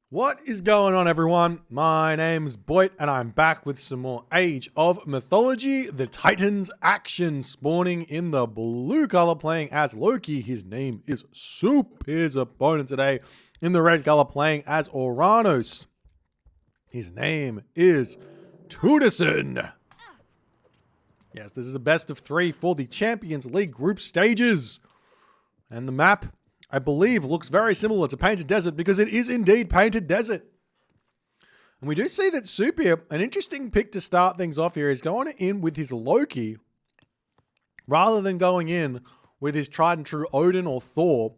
What is going on, everyone? My name's Boit, and I'm back with some more Age of Mythology. The Titans action spawning in the blue color, playing as Loki. His name is Suppe. His opponent today in the red color, playing as Oranos. His name is Tunison. Yes, this is a best of 3 for the Champions League group stages. And the map, I believe, looks very similar to Painted Desert because it is indeed Painted Desert. And we do see that Suppe here, an interesting pick to start things off here, is going in with his Loki rather than going in with his tried and true Odin or Thor.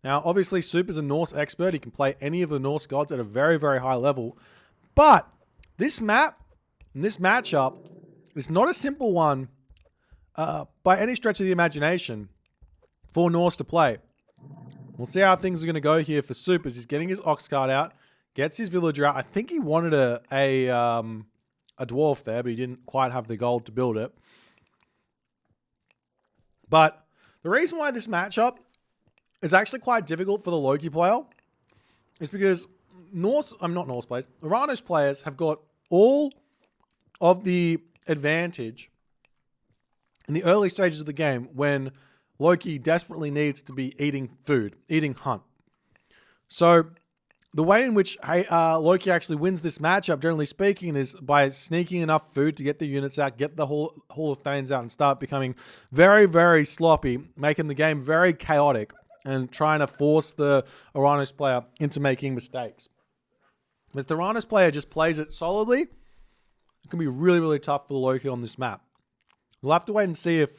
Now, obviously, Suppe is a Norse expert. He can play any of the Norse gods at a very, very high level. But this map and this matchup is not a simple one by any stretch of the imagination for Norse to play. We'll see how things are going to go here for Suppe as he's getting his ox cart out, gets his villager out. I think he wanted a dwarf there, but he didn't quite have the gold to build it. But the reason why this matchup is actually quite difficult for the Loki player is because Oranos players have got all of the advantage in the early stages of the game when Loki desperately needs to be eating food, eating hunt. So the way in which Loki actually wins this matchup, generally speaking, is by sneaking enough food to get the units out, get the Hall of Thanes out, and start becoming very, very sloppy, making the game very chaotic and trying to force the Oranos player into making mistakes. But if the Oranos player just plays it solidly, it can be really, really tough for the Loki on this map. We'll have to wait and see if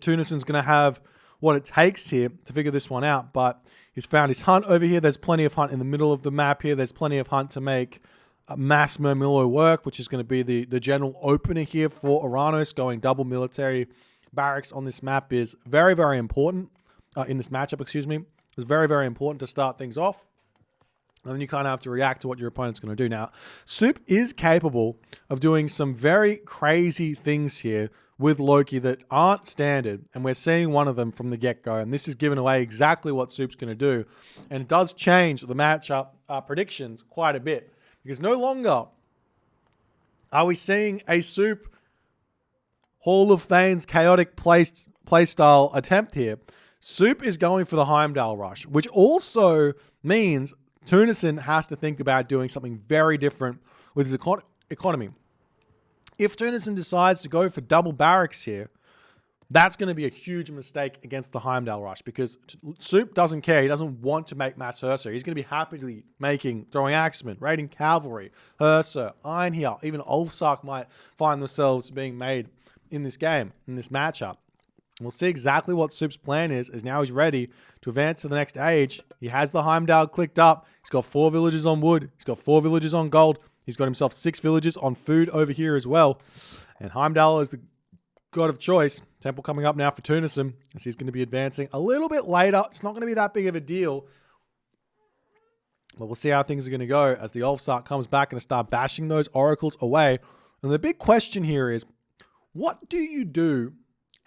Tunison's going to have what it takes here to figure this one out. But he's found his hunt over here. There's plenty of hunt in the middle of the map here. There's plenty of hunt to make mass Murmillo work, which is going to be the general opener here for Oranos. Going double military barracks on this map is very, very important. In this matchup, excuse me. It's very, very important to start things off. And then you kind of have to react to what your opponent's going to do. Now, Suppe is capable of doing some very crazy things here with Loki that aren't standard, and we're seeing one of them from the get-go, and this is giving away exactly what Suppe's going to do, and it does change the matchup predictions quite a bit, because no longer are we seeing a Suppe Hall of Thanes chaotic playstyle attempt here. Suppe is going for the Heimdall rush, which also means Tunison has to think about doing something very different with his economy. If Tunison decides to go for double barracks here, that's going to be a huge mistake against the Heimdall rush because Suppe doesn't care. He doesn't want to make mass Herser. He's going to be happily throwing axemen, raiding cavalry, Herser, Iron Heel, even Ulfsark might find themselves being made in this game, in this matchup. We'll see exactly what Suppe's plan is, as now he's ready to advance to the next age. He has the Heimdall clicked up. He's got 4 villages on wood. He's got 4 villages on gold. He's got himself 6 villages on food over here as well. And Heimdall is the god of choice. Temple coming up now for Tunison, as he's going to be advancing a little bit later. It's not going to be that big of a deal. But we'll see how things are going to go as the Ulfsark comes back and start bashing those oracles away. And the big question here is, what do you do?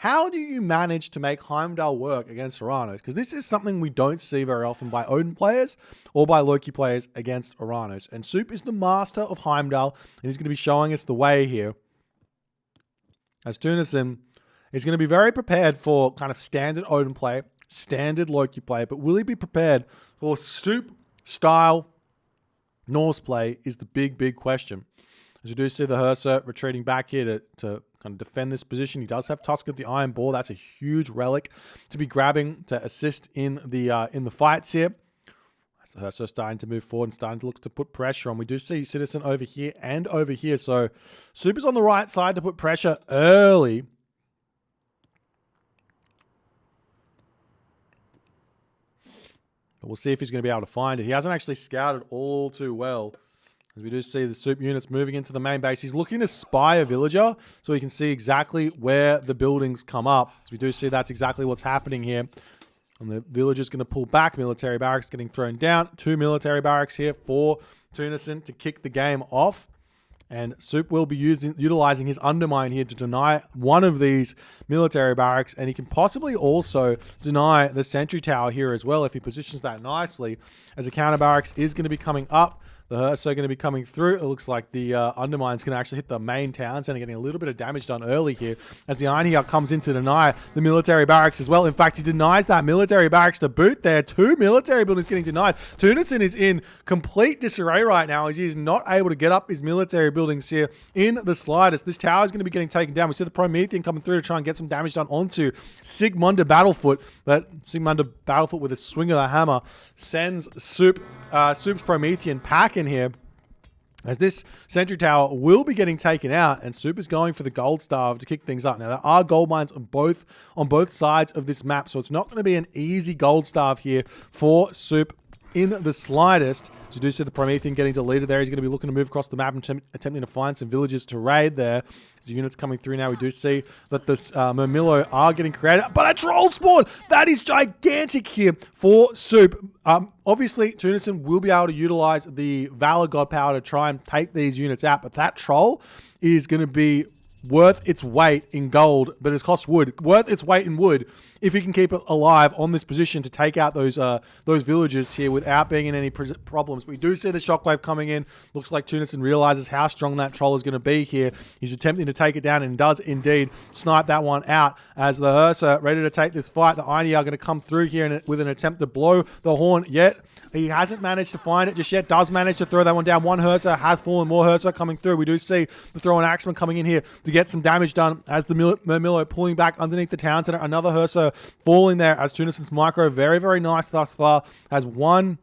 How do you manage to make Heimdall work against Oranos? Because this is something we don't see very often by Odin players or by Loki players against Oranos. And Suppe is the master of Heimdall, and he's going to be showing us the way here. As Tunison is going to be very prepared for kind of standard Odin play, standard Loki play, but will he be prepared for Suppe-style Norse play is the big, big question. As we do see the Herser retreating back here to kind of defend this position. He does have Tusk of the Iron Boar. That's a huge relic to be grabbing to assist in the fights here. As the Herser starting to move forward and starting to look to put pressure on. We do see Citizen over here and over here. So Suppe is on the right side to put pressure early. But we'll see if he's going to be able to find it. He hasn't actually scouted all too well. As we do see the Suppe units moving into the main base. He's looking to spy a villager so he can see exactly where the buildings come up. As we do see that's exactly what's happening here. And the villager's going to pull back. Military barracks getting thrown down. 2 military barracks here for Tunison to kick the game off. And Soup will be utilizing his undermine here to deny one of these military barracks, and he can possibly also deny the sentry tower here as well if he positions that nicely, as a counter barracks is going to be coming up. The Hearts are going to be coming through. It looks like the Undermine's going to actually hit the main town center, getting a little bit of damage done early here as the Iron Heart comes in to deny the military barracks as well. In fact, he denies that military barracks to boot there. 2 military buildings getting denied. Tunison is in complete disarray right now as he is not able to get up his military buildings here in the slightest. This tower is going to be getting taken down. We see the Promethean coming through to try and get some damage done onto Sigmunda Battlefoot, but Sigmunda Battlefoot with a swing of the hammer sends Soup's Promethean pack in here, as this sentry tower will be getting taken out, and Soup is going for the gold staff to kick things up. Now, there are gold mines on both sides of this map, so it's not going to be an easy gold staff here for Soup in the slightest. So you do see the Promethean getting deleted there. He's going to be looking to move across the map and attempting to find some villages to raid there. As units coming through now, we do see that this Murmillo are getting created. But a troll spawn! That is gigantic here for Soup. Obviously, Tunison will be able to utilize the Valor God power to try and take these units out. But that troll is going to be worth its weight in gold, but it's cost wood. Worth its weight in wood if he can keep it alive on this position to take out those villages here without being in any problems. We do see the shockwave coming in. Looks like Tunison realizes how strong that troll is going to be here. He's attempting to take it down and does indeed snipe that one out as the Ursa ready to take this fight. The Aini are going to come through here with an attempt to blow the horn, yet he hasn't managed to find it just yet. Does manage to throw that one down. One Herzer has fallen. More Herzer coming through. We do see the Throw and Axeman coming in here to get some damage done as the Murmillo pulling back underneath the town center. Another Herzer falling there as Tunison's micro, very, very nice thus far, has one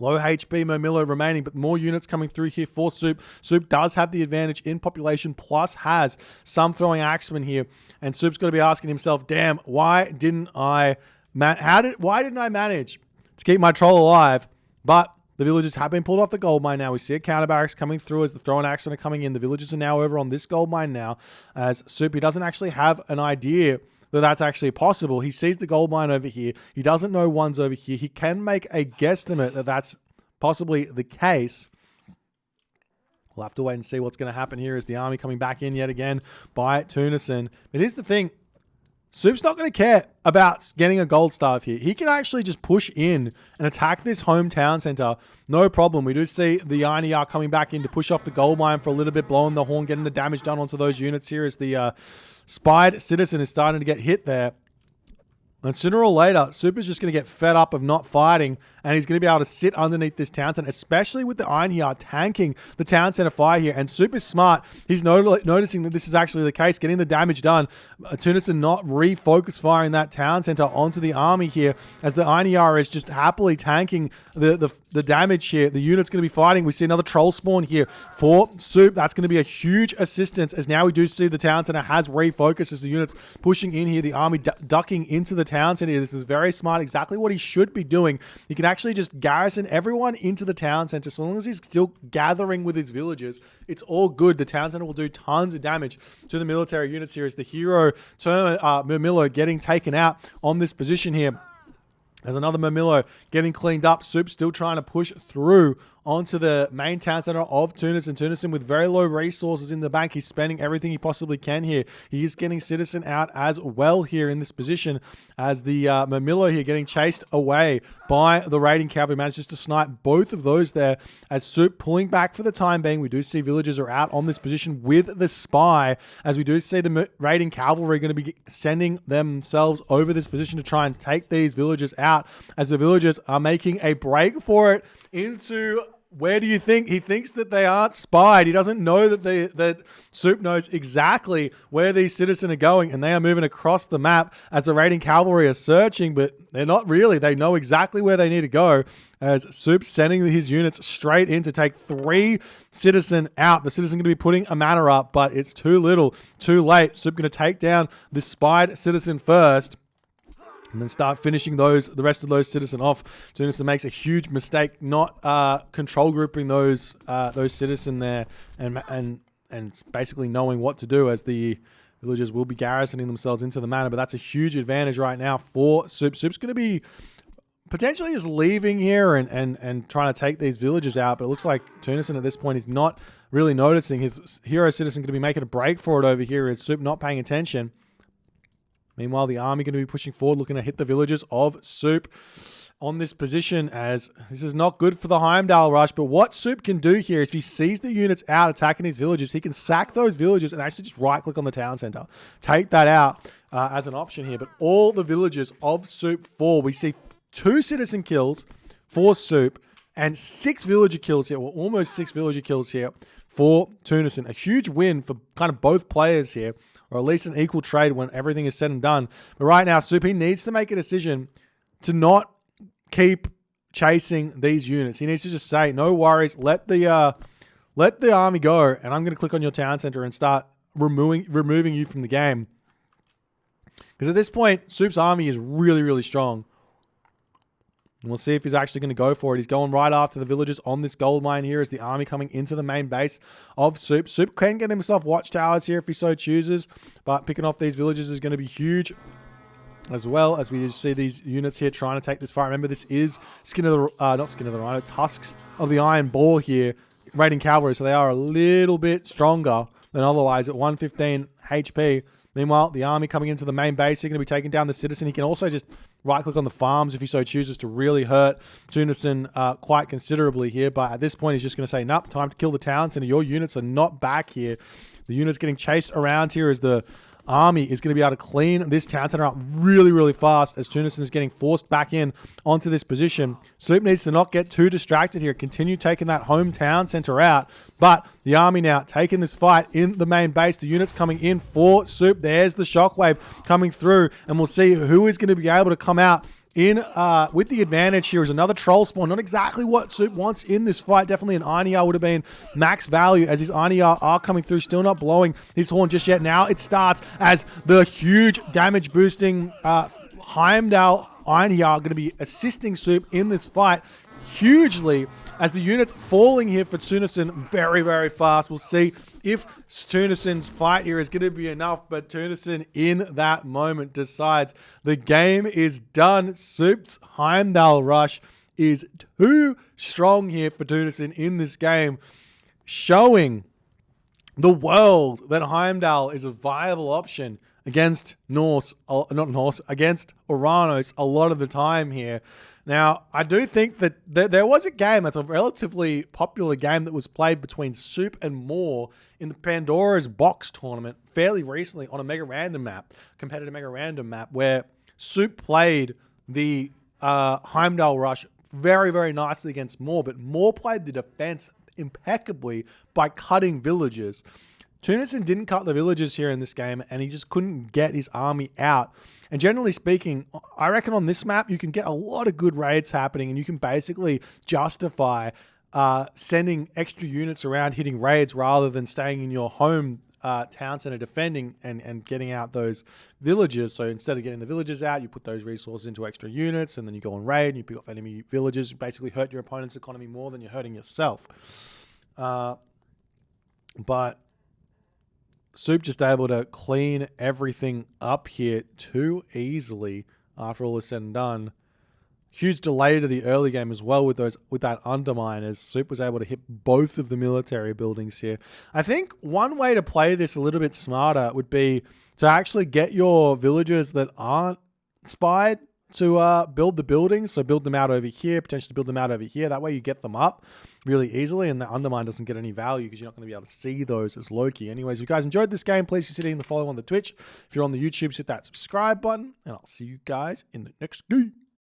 low HP Murmillo remaining, but more units coming through here for Soup. Soup does have the advantage in population, plus has some throwing axemen here. And Soup's going to be asking himself, damn, why didn't I manage to keep my troll alive? But the villagers have been pulled off the gold mine now. We see a counter barracks coming through as the Throw and Axemen are coming in. The villagers are now over on this gold mine now, as Soup, he doesn't actually have an idea that that's actually possible. He sees the gold mine over here. He doesn't know one's over here. He can make a guesstimate that that's possibly the case. We'll have to wait and see what's going to happen here as the army coming back in yet again by Tunison. But here's the thing. Soup's not going to care about getting a gold staff here. He can actually just push in and attack this hometown center. No problem. We do see the Aini are coming back in to push off the gold mine for a little bit, blowing the horn, getting the damage done onto those units here as the spied citizen is starting to get hit there. And sooner or later, Soup is just going to get fed up of not fighting, and he's going to be able to sit underneath this town center, especially with the Iron Heart tanking the town center fire here. And Soup is smart. He's noticing that this is actually the case, getting the damage done. Tunison not refocus firing that town center onto the army here, as the Iron Heart is just happily tanking the damage here. The unit's going to be fighting. We see another troll spawn here for Soup. That's going to be a huge assistance, as now we do see the town center has refocused as the unit's pushing in here. The army ducking into the town center. This is very smart, exactly what he should be doing. He can actually just garrison everyone into the town center. So long as he's still gathering with his villagers, it's all good. The town center will do tons of damage to the military units here as the hero Murmillo getting taken out on this position here. There's another Murmillo getting cleaned up. Soup still trying to push through onto the main town center of Tunison. Tunison with very low resources in the bank. He's spending everything he possibly can here. He is getting Citizen out as well here in this position, as the Murmillo here getting chased away by the raiding cavalry. Manages to snipe both of those there as Soup pulling back for the time being. We do see villagers are out on this position with the spy, as we do see the raiding cavalry going to be sending themselves over this position to try and take these villagers out, as the villagers are making a break for it into... Where do you think? He thinks that they aren't spied. He doesn't know that Soup knows exactly where these citizens are going, and they are moving across the map as the raiding cavalry are searching, but they're not really. They know exactly where they need to go, as Soup's sending his units straight in to take 3 citizen out. The citizen going to be putting a manor up, but it's too little, too late. Soup going to take down the spied citizen first, and then start finishing the rest of those citizen off. Tunison makes a huge mistake not control grouping those citizen there, and basically knowing what to do, as the villagers will be garrisoning themselves into the manor. But that's a huge advantage right now for Soup. Soup's going to be potentially just leaving here and trying to take these villagers out, but it looks like Tunison at this point is not really noticing. His hero citizen going to be making a break for it over here. Is Suppe not paying attention? Meanwhile, the army going to be pushing forward, looking to hit the villagers of Suppe on this position, as this is not good for the Heimdall rush. But what Suppe can do here is if he sees the units out attacking these villages, he can sack those villages and actually just right-click on the town center. Take that out as an option here. But all the villages of Suppe fall. We see 2 citizen kills for Suppe and 6 villager kills here, or almost 6 villager kills here for Tunison. A huge win for kind of both players here, or at least an equal trade when everything is said and done. But right now, Suppe needs to make a decision to not keep chasing these units. He needs to just say, no worries, let the army go, and I'm going to click on your town center and start removing you from the game. Because at this point, Suppe's army is really, really strong. And we'll see if he's actually going to go for it. He's going right after the villagers on this gold mine here as the army coming into the main base of Suppe. Suppe can get himself watchtowers here if he so chooses, but picking off these villagers is going to be huge, as well as we see these units here trying to take this fight. Remember, this is not Skin of the Rhino, Tusks of the Iron Ball here, raiding cavalry, so they are a little bit stronger than otherwise at 115 HP. Meanwhile, the army coming into the main base, they're going to be taking down the citizen. He can also just right-click on the farms if he so chooses to really hurt Tunison quite considerably here. But at this point, he's just going to say, nope, time to kill the town center. Your units are not back here. The units getting chased around here as the army is going to be able to clean this town center up really, really fast as Tunison is getting forced back in onto this position. Suppe needs to not get too distracted here, continue taking that hometown center out, but the army now taking this fight in the main base. The units coming in for Suppe. There's the shockwave coming through, and we'll see who is going to be able to come out in with the advantage here. Is another troll spawn. Not exactly what Suppe wants in this fight. Definitely an Einjar would have been max value, as his Einjar are coming through, still not blowing his horn just yet. Now it starts as the huge damage boosting Heimdall Einjar going to be assisting Suppe in this fight hugely, as the units falling here for Tunison very, very fast. We'll see if Tunison's fight here is going to be enough, but Tunison in that moment decides the game is done. Suppe's Heimdall rush is too strong here for Tunison in this game, showing the world that Heimdall is a viable option against against Oranos a lot of the time here. Now, I do think that there was a game that's a relatively popular game that was played between Suppe and Moore in the Pandora's Box tournament fairly recently on a Mega Random map, competitive Mega Random map, where Suppe played the Heimdall rush very, very nicely against Moore, but Moore played the defense impeccably by cutting villages. Tunison didn't cut the villages here in this game, and he just couldn't get his army out. And generally speaking, I reckon on this map, you can get a lot of good raids happening, and you can basically justify sending extra units around hitting raids rather than staying in your home town center defending and getting out those villages. So instead of getting the villages out, you put those resources into extra units, and then you go on raid and you pick off enemy villages. You basically hurt your opponent's economy more than you're hurting yourself. But Suppe just able to clean everything up here too easily after all is said and done. Huge delay to the early game as well with that undermine, as Suppe was able to hit both of the military buildings here. I think one way to play this a little bit smarter would be to actually get your villagers that aren't spied to build the buildings. So build them out over here, potentially build them out over here. That way you get them up really easily, and the undermine doesn't get any value because you're not going to be able to see those as Loki. Anyways, if you guys enjoyed this game, please consider hitting the follow on the Twitch. If you're on the YouTube, hit that subscribe button, and I'll see you guys in the next game.